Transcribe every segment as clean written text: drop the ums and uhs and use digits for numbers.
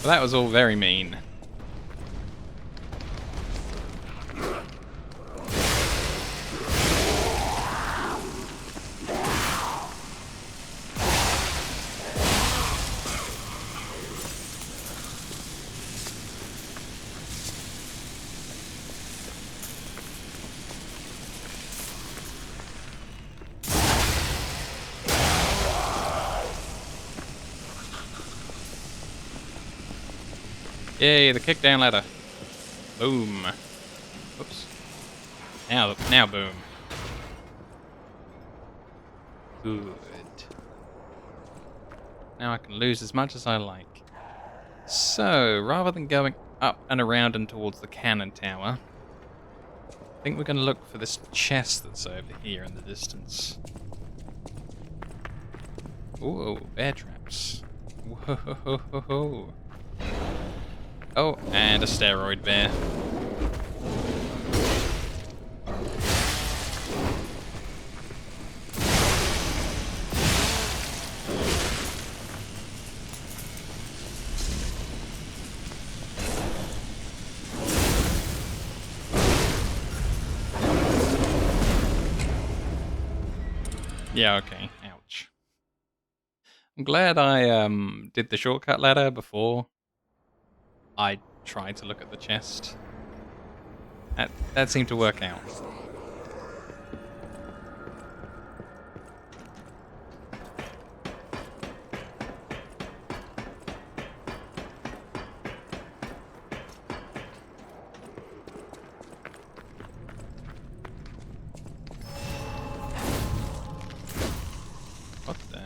But that was all very mean. Yay, the kickdown ladder. Boom. Oops. Now boom. Good. Now I can lose as much as I like. So, rather than going up and around and towards the cannon tower, I think we're going to look for this chest that's over here in the distance. Ooh, bear traps. Whoa. Oh, and a steroid bear. Yeah, okay. Ouch. I'm glad I did the shortcut ladder before I tried to look at the chest. That seemed to work out. What the?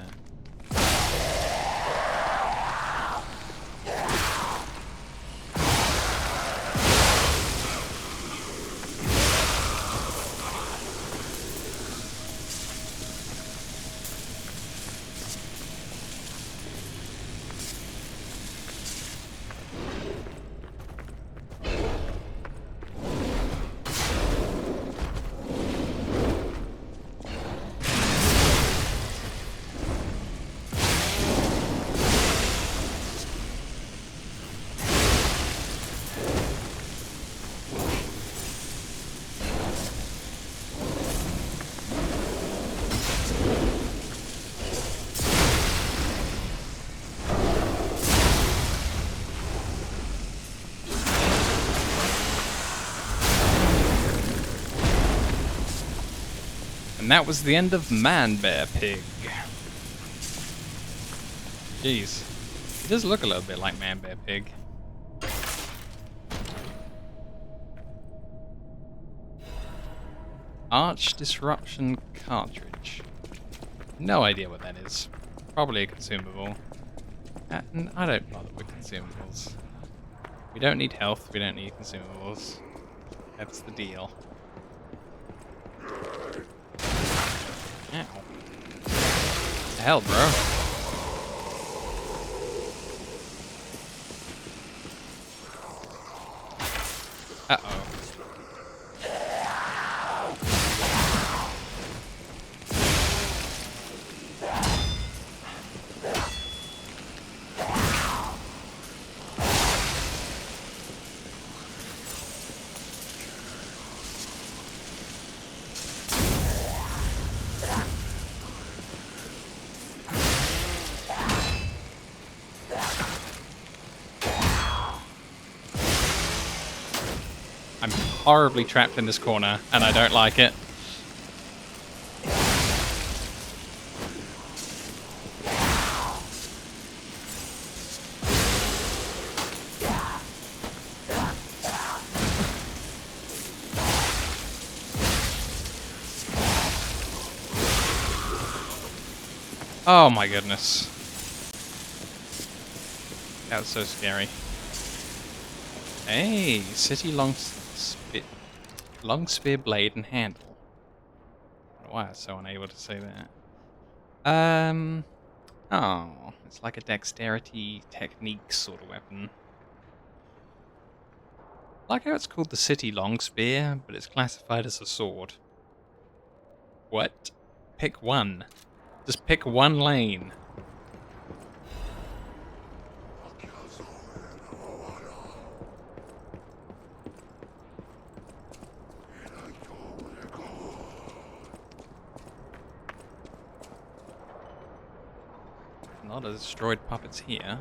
And that was the end of Man Bear Pig. Jeez. He does look a little bit like Man Bear Pig. Arch Disruption Cartridge. No idea what that is. Probably a consumable. And I don't bother with consumables. We don't need health, we don't need consumables. That's the deal. Ow. What the hell, bro? Uh-oh. I'm horribly trapped in this corner, and I don't like it. Oh my goodness. That was so scary. Hey, city long spear blade and handle. I don't know why I was so unable to say that. Oh, it's like a dexterity technique sort of weapon. I like how it's called the city long spear, but it's classified as a sword. What? Pick one. Just pick one lane. a lot of destroyed puppets here.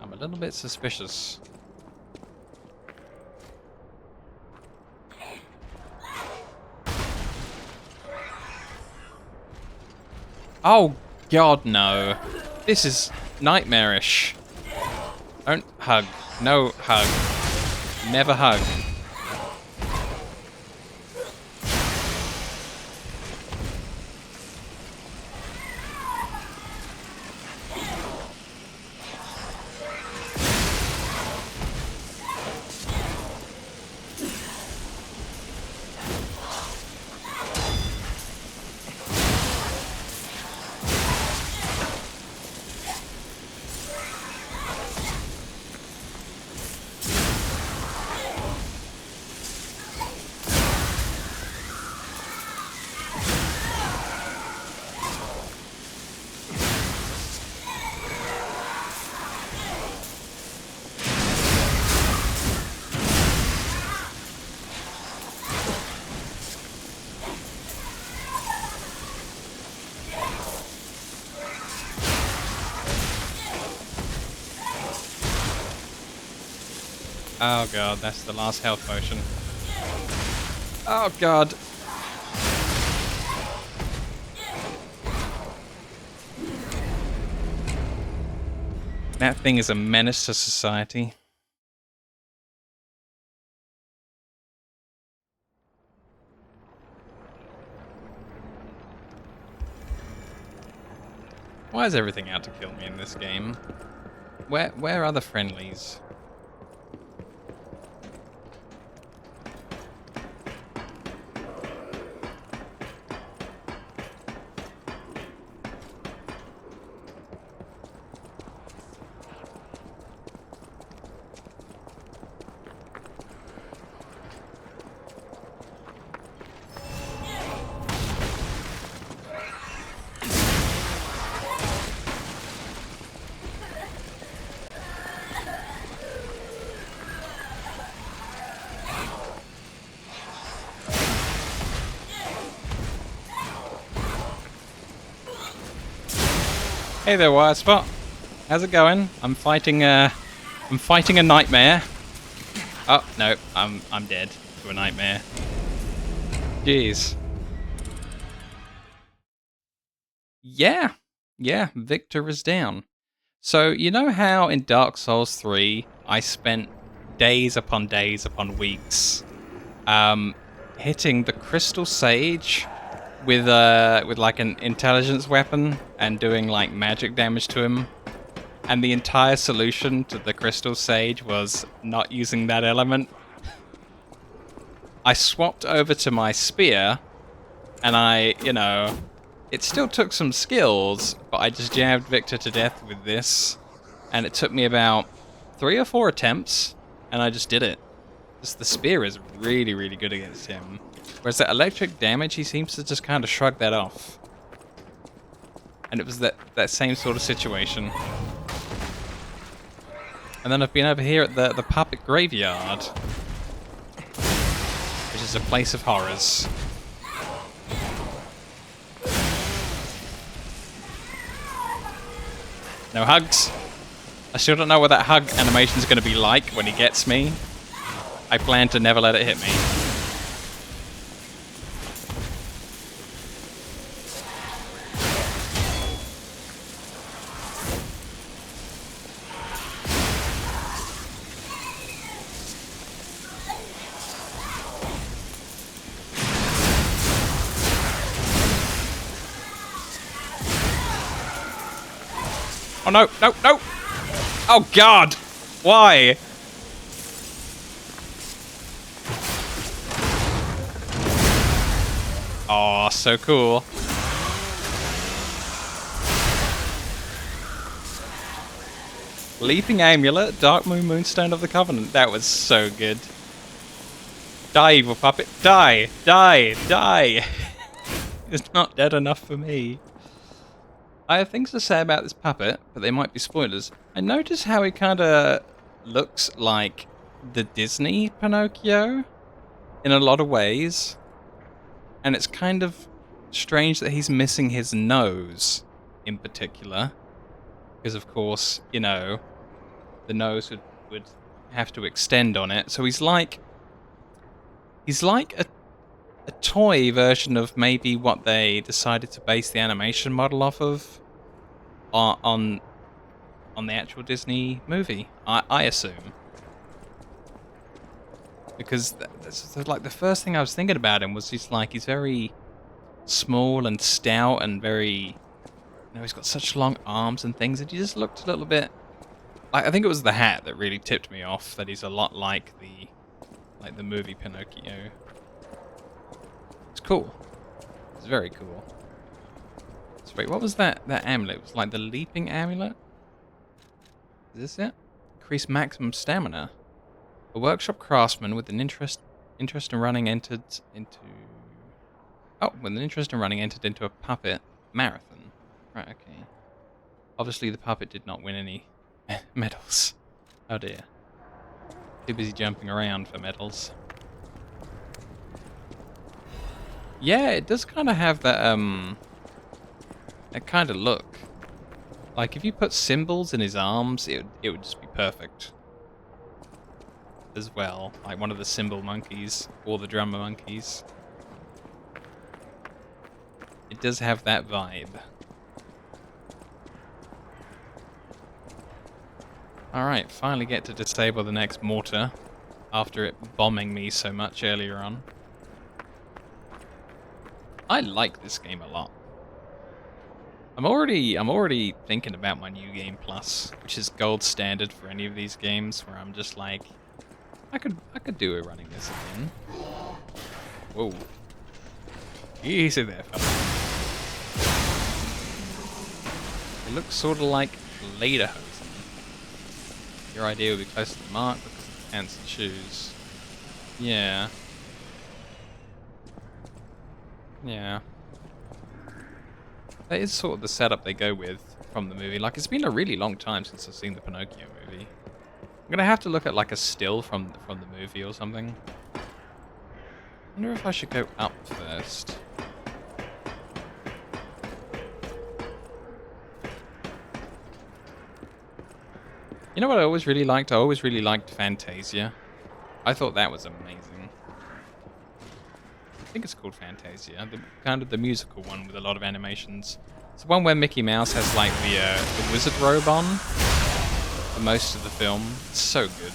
I'm a little bit suspicious. Oh, God, no. This is nightmarish. Don't hug. No hug. Never hug. Oh god, that's the last health potion. Oh god. That thing is a menace to society. Why is everything out to kill me in this game? Where are the friendlies? Hey there, Wirespot. How's it going? I'm fighting a nightmare. Oh no, I'm dead to a nightmare. Jeez. Yeah, Victor is down. So you know how in Dark Souls 3 I spent days upon weeks hitting the Crystal Sage with like an intelligence weapon and doing like magic damage to him, and the entire solution to the Crystal Sage was not using that element. I swapped over to my spear, and it still took some skills, but I just jabbed Victor to death with this, and it took me about 3 or 4 attempts, and I just did it. Just the spear is really, really good against him. Whereas that electric damage, he seems to just kind of shrug that off. And it was that same sort of situation. And then I've been over here at the puppet graveyard, which is a place of horrors. No hugs. I still don't know what that hug animation is going to be like when he gets me. I plan to never let it hit me. Oh no, no, no! Oh god! Why? Oh, so cool. Leaping Amulet, Dark Moon Moonstone of the Covenant. That was so good. Die, evil puppet. Die! Die! Die! It's not dead enough for me. I have things to say about this puppet, but they might be spoilers. I notice how he kind of looks like the Disney Pinocchio in a lot of ways. And it's kind of strange that he's missing his nose in particular. because of course, you know, the nose would have to extend on it. So he's like a toy version of maybe what they decided to base the animation model off of on the actual Disney movie. I assume. Because that's like the first thing I was thinking about him was he's very small and stout and very, you know, he's got such long arms and things, and he just looked a little bit like, I think it was the hat that really tipped me off, that he's a lot like the movie Pinocchio. It's cool. It's very cool. So wait, what was that amulet? It was like the leaping amulet? Is this it? Increase maximum stamina. A workshop craftsman with an interest in running entered into a puppet marathon. Right, okay. Obviously the puppet did not win any medals. Oh dear. Too busy jumping around for medals. Yeah, it does kind of have that kind of look. Like if you put symbols in his arms, it would just be perfect. As well, like one of the cymbal monkeys or the drummer monkeys. It does have that vibe. Alright, finally get to disable the next mortar after it bombing me so much earlier on. I like this game a lot. I'm already thinking about my new game plus, which is gold standard for any of these games, where I'm just like, I could do it running this again. Whoa. Easy there, fella. It looks sort of like lederhosen. Your idea would be close to the mark because of the pants and shoes. Yeah. Yeah. That is sort of the setup they go with from the movie. Like, it's been a really long time since I've seen the Pinocchio movie. I'm gonna have to look at like a still from the movie or something. I wonder if I should go up first. You know what I always really liked? I always really liked Fantasia. I thought that was amazing. I think it's called Fantasia, kind of the musical one with a lot of animations. It's the one where Mickey Mouse has like the wizard robe on for most of the film. It's so good.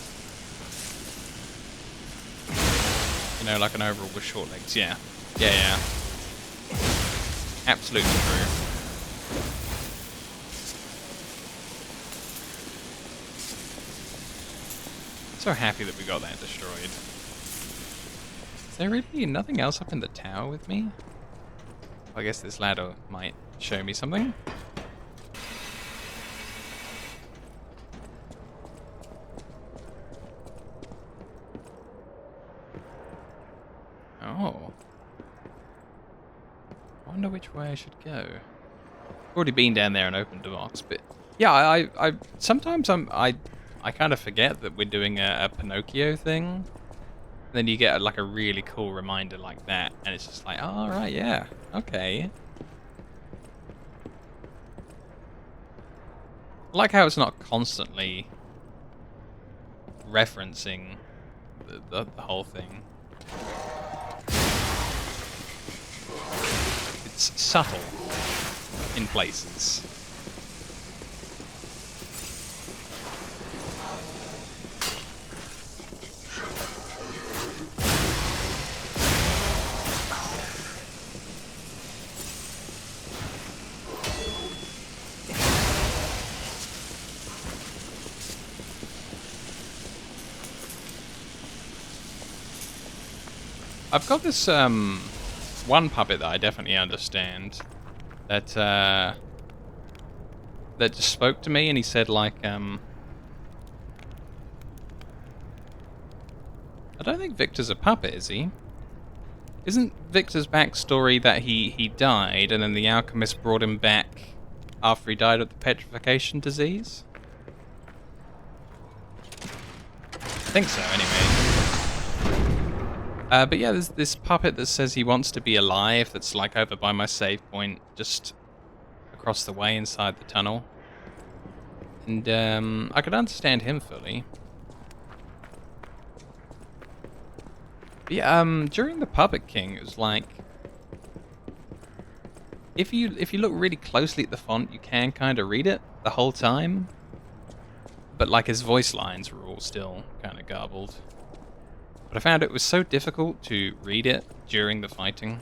You know, like an overall with short legs. Yeah. Yeah. Absolutely true. So happy that we got that destroyed. Is there really nothing else up in the tower with me? I guess this ladder might show me something. Oh. I wonder which way I should go. I've already been down there and opened the box, but yeah, I sometimes I kind of forget that we're doing a Pinocchio thing. Then you get like a really cool reminder like that, and it's just like, oh, right, yeah, okay. I like how it's not constantly referencing the whole thing. It's subtle in places. I've got this one puppet that I definitely understand that that just spoke to me, and he said like I don't think Victor's a puppet, is he? Isn't Victor's backstory that he died and then the alchemist brought him back after he died of the petrification disease? I think so, anyway. But yeah, there's this puppet that says he wants to be alive that's like over by my save point, just across the way inside the tunnel. And I could understand him fully. But yeah, during the Puppet King, it was like, if you look really closely at the font, you can kind of read it the whole time. But like his voice lines were all still kind of garbled. But I found it was so difficult to read it during the fighting.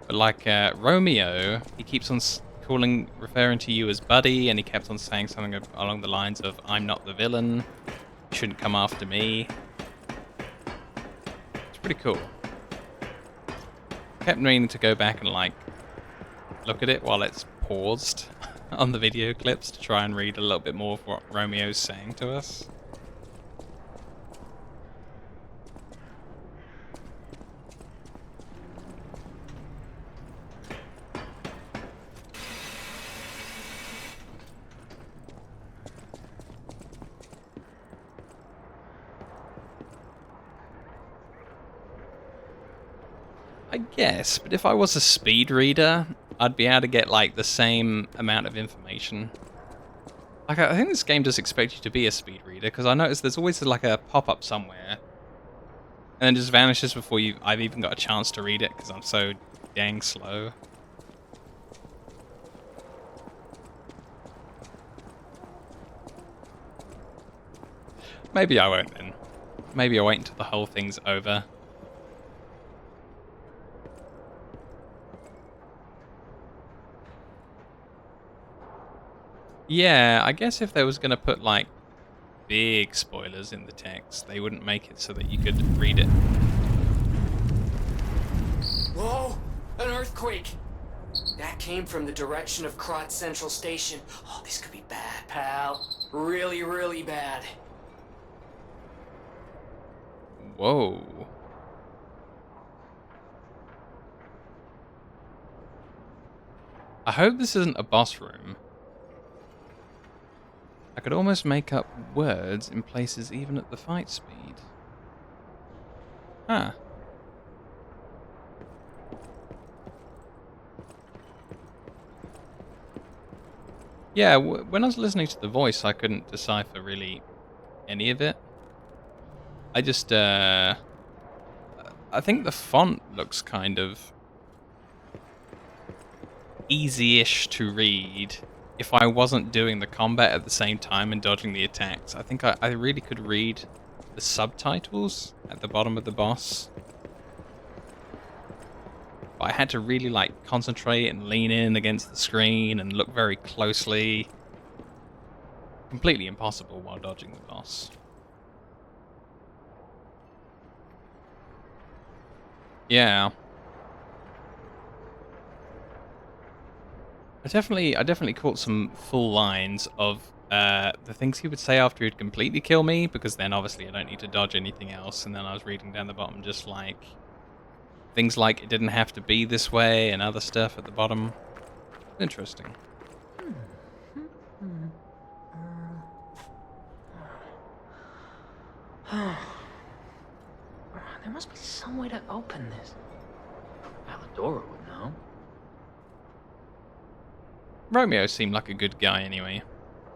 But like Romeo, he keeps on referring to you as Buddy, and he kept on saying something along the lines of, "I'm not the villain. You shouldn't come after me." It's pretty cool. Kept meaning to go back and like look at it while it's paused on the video clips to try and read a little bit more of what Romeo's saying to us. I guess, but if I was a speed reader, I'd be able to get like the same amount of information. Like, I think this game does expect you to be a speed reader, because I noticed there's always like a pop-up somewhere, and then just vanishes before I've even got a chance to read it, because I'm so dang slow. Maybe I won't then. Maybe I'll wait until the whole thing's over. Yeah, I guess if they was going to put, like, big spoilers in the text, they wouldn't make it so that you could read it. Whoa! An earthquake! That came from the direction of Krot Central Station. Oh, this could be bad, pal. Really, really bad. Whoa. I hope this isn't a boss room. I could almost make up words in places even at the fight speed. Huh. Yeah, when I was listening to the voice, I couldn't decipher really any of it. I just, I think the font looks kind of easy-ish to read if I wasn't doing the combat at the same time and dodging the attacks. I think I really could read the subtitles at the bottom of the boss. But I had to really like concentrate and lean in against the screen and look very closely. Completely impossible while dodging the boss. Yeah. I definitely caught some full lines of the things he would say after he'd completely kill me, because then obviously I don't need to dodge anything else, and then I was reading down the bottom just like things like it didn't have to be this way and other stuff at the bottom. Interesting. There must be some way to open this. Aladora would know. Romeo seemed like a good guy anyway.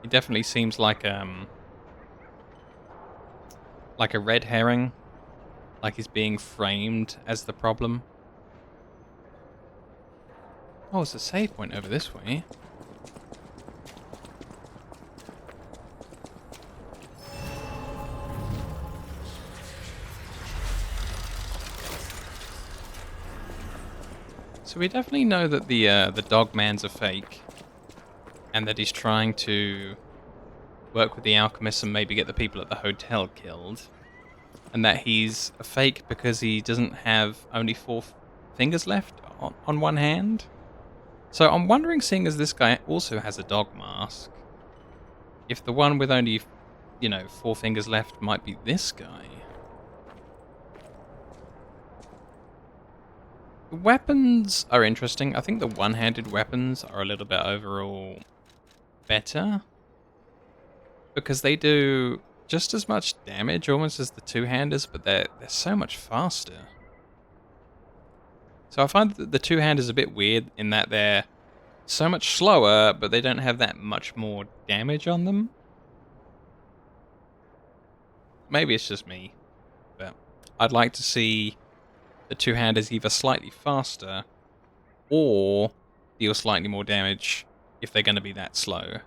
He definitely seems like a red herring. Like he's being framed as the problem. Oh, it's a save point over this way. So we definitely know that the dog man's a fake, and that he's trying to work with the alchemists and maybe get the people at the hotel killed. And that he's a fake because he doesn't have only 4 fingers left on one hand. So I'm wondering, seeing as this guy also has a dog mask, if the one with only, 4 fingers left might be this guy. The weapons are interesting. I think the one-handed weapons are a little bit overall better, because they do just as much damage almost as the two-handers, but they're so much faster. So I find that the two-handers a bit weird in that they're so much slower, but they don't have that much more damage on them. Maybe it's just me, but I'd like to see the two-handers either slightly faster or deal slightly more damage if they're going to be that slow.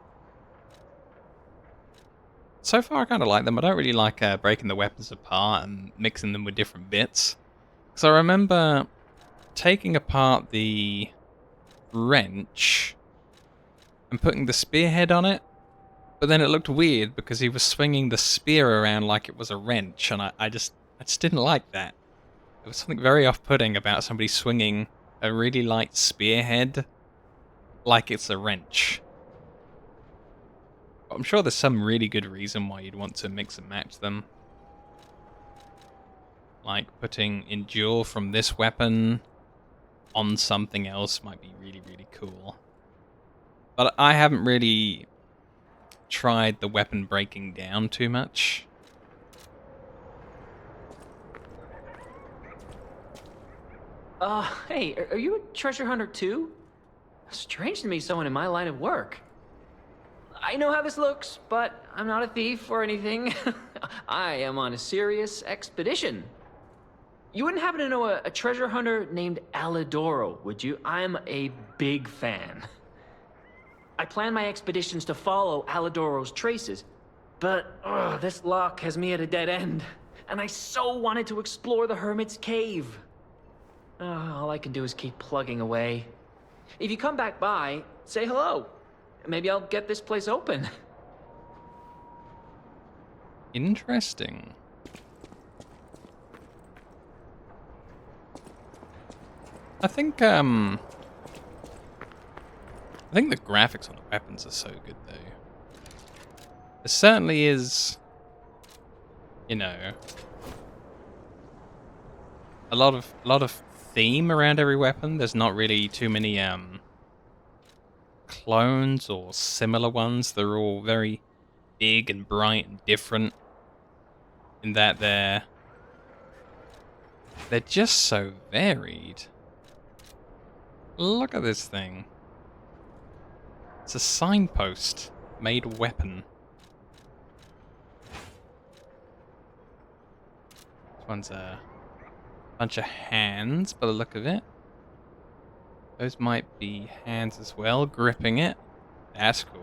So far I kind of like them. I don't really like breaking the weapons apart and mixing them with different bits. Because I remember taking apart the wrench and putting the spearhead on it, but then it looked weird because he was swinging the spear around like it was a wrench, and I just didn't like that. There was something very off-putting about somebody swinging a really light spearhead like it's a wrench. But I'm sure there's some really good reason why you'd want to mix and match them. Like putting Endure from this weapon on something else might be really, really cool. But I haven't really tried the weapon breaking down too much. Hey, are you a treasure hunter too? Strange to me, someone in my line of work. I know how this looks, but I'm not a thief or anything. I am on a serious expedition. You wouldn't happen to know a treasure hunter named Alidoro, would you? I'm a big fan. I plan my expeditions to follow Alidoro's traces, but this lock has me at a dead end, and I so wanted to explore the Hermit's Cave. All I can do is keep plugging away. If you come back by, say hello. Maybe I'll get this place open. Interesting. I think the graphics on the weapons are so good though. There certainly is, you know, a lot of theme around every weapon. There's not really too many clones or similar ones. They're all very big and bright and different in that they're just so varied. Look at this thing. It's a signpost made weapon. This one's a bunch of hands by the look of it. Those might be hands as well, gripping it. That's cool.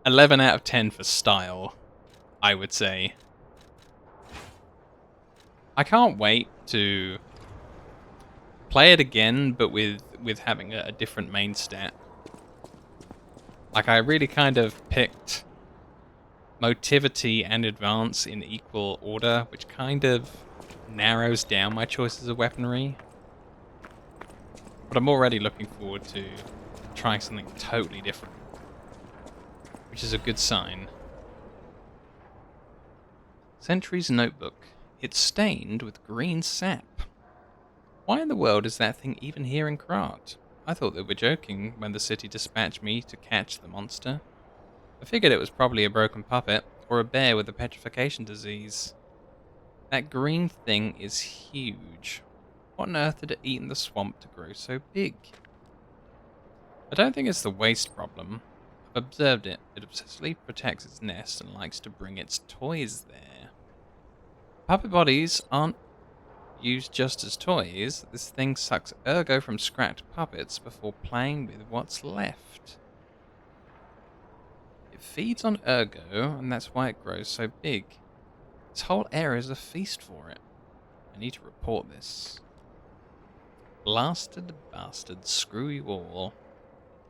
$11 out of 10 for style, I would say. I can't wait to play it again, but with having a different main stat. Like, I really kind of picked motivity and advance in equal order, which kind of narrows down my choices of weaponry. But I'm already looking forward to trying something totally different, which is a good sign. Sentry's notebook. It's stained with green sap. Why in the world is that thing even here in Krat? I thought they were joking when the city dispatched me to catch the monster. I figured it was probably a broken puppet, or a bear with a petrification disease. That green thing is huge. What on earth had it eaten the swamp to grow so big? I don't think it's the waste problem. I've observed it. It obsessively protects its nest and likes to bring its toys there. Puppet bodies aren't used just as toys. This thing sucks ergo from scrapped puppets before playing with what's left. It feeds on ergo, and that's why it grows so big. This whole area is a feast for it. I need to report this. Blasted bastard, screw you all.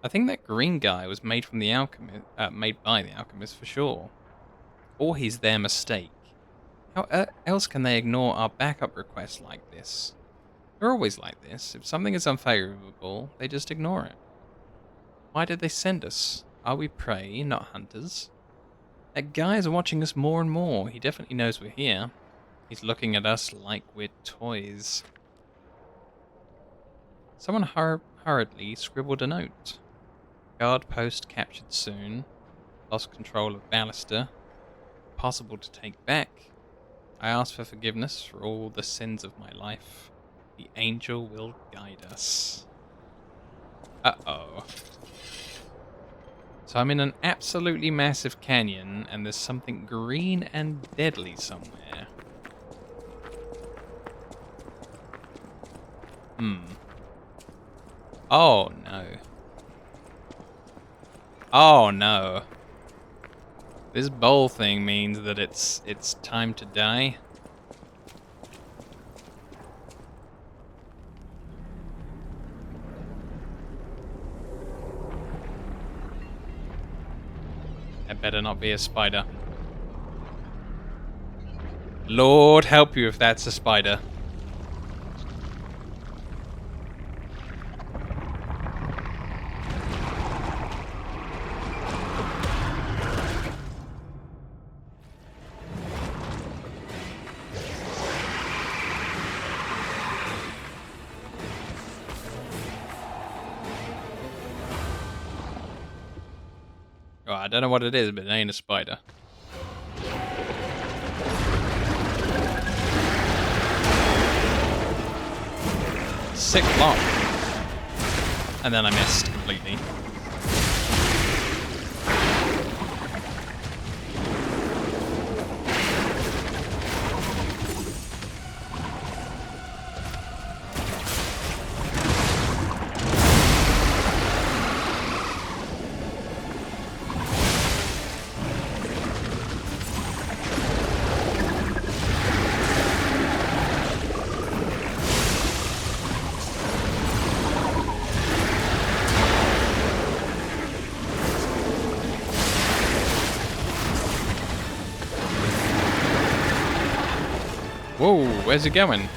I think that green guy was made from the alchemist, made by the alchemist for sure. Or he's their mistake. How else can they ignore our backup requests like this? They're always like this. If something is unfavorable, they just ignore it. Why did they send us? Are we prey, not hunters? That guy is watching us more and more. He definitely knows we're here. He's looking at us like we're toys. Someone hurriedly scribbled a note. Guard post captured soon. Lost control of Ballaster. Possible to take back. I ask for forgiveness for all the sins of my life. The angel will guide us. Uh-oh. So I'm in an absolutely massive canyon, and there's something green and deadly somewhere. Oh, no. Oh, no. This bowl thing means that it's time to die. That better not be a spider. Lord help you if that's a spider. Oh, I don't know what it is, but it ain't a spider. Sick block. And then I missed completely. Whoa, where's it going?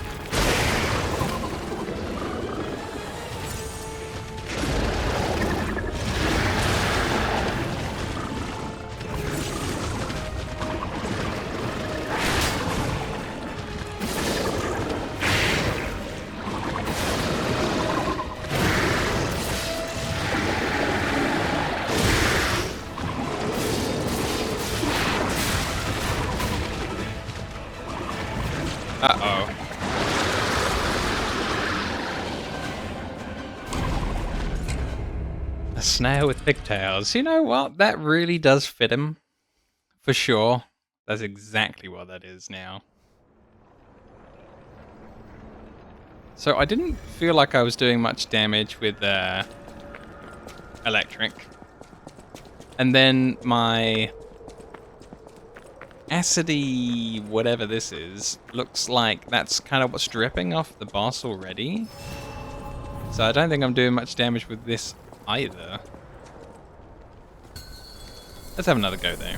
Uh-oh. A snail with pigtails. You know what? That really does fit him. For sure. That's exactly what that is now. So I didn't feel like I was doing much damage with electric. And then my acidy whatever this is looks like that's kind of what's dripping off the boss already. So I don't think I'm doing much damage with this either. Let's have another go though.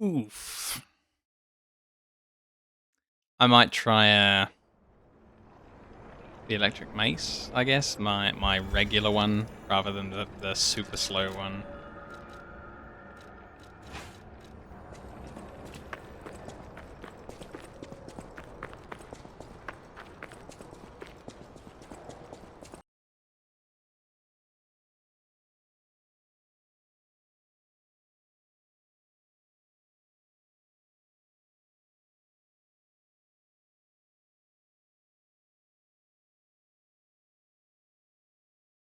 Oof. I might try the electric mace, I guess. My regular one, rather than the super slow one.